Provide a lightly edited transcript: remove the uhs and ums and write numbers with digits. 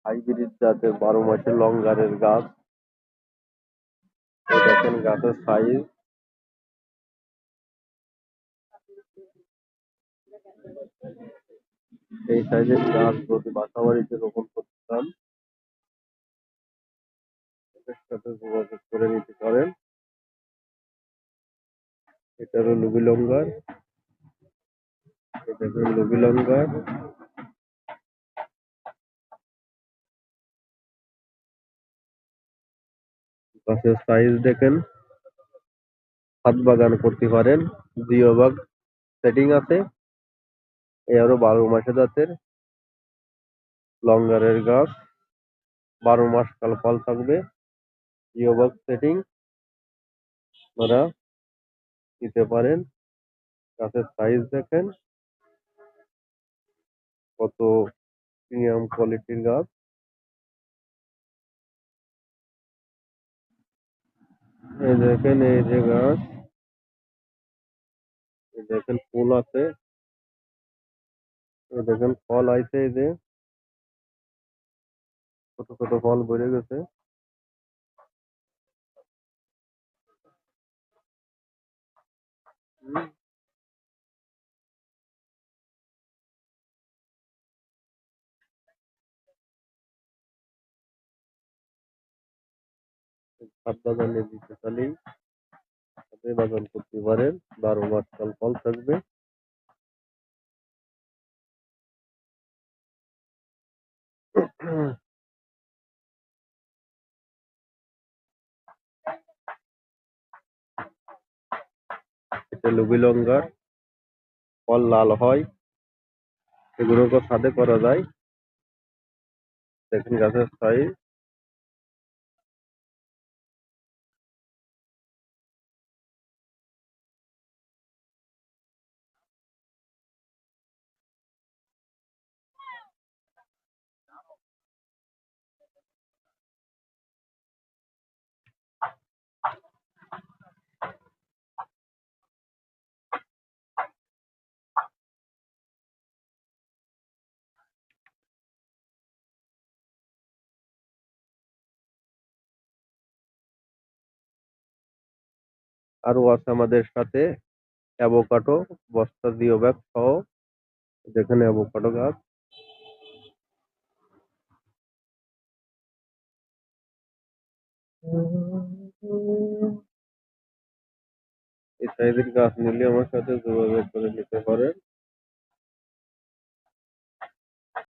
Hybrid জাতের 12 মাসের লঙ্গারের গাছ। এই দেখেন গাছের সাইজ। এই সাইজের গাছ যদি বাসা বাড়িতে রোপণ করতে চান, এদের সাথে যোগাযোগ করে নিতে পারেন। এটা হলো লুবি লঙ্গার। এটা হলো লুবি লঙ্গার। গাছের সাইজ দেখেন। ছাদ বাগান করতে পারেন। জিও বাগ সেটিং আছে। এই আরো 12 মাসের জাতের লঙ্গারের গাছ। 12 মাস কাল ফল থাকবে। জিও বাগ সেটিং আপনারা নিতে পারেন। গাছের সাইজ দেখেন কত প্রিমিয়াম কোয়ালিটির গাছ। এই দেখেন এই যে গাছ, এই দেখেন ফুল আছে, এই দেখেন ফল আইছে, এই যে ছোট ছোট ফল বেড়ে গেছে। ছাদ বাগানে দিতে চাইলেই ছাদে বাগান করতে পারেন। 12 মাস কাল ফল থাকবে। এটা লুবি লঙ্গার। ফল লাল হয়। এগুলোকে ছাদে করা যায়। দেখেন গাছের সাইজ। আরো আছে আমাদের সাথে অ্যাভোকাডো বস্তা জিও ব্যাগ সহ। যেখানে অ্যাভোকাডো গাছ। এই সাইজের গাছ নিলে আমার সাথে যোগাযোগ করে নিতে পারেন।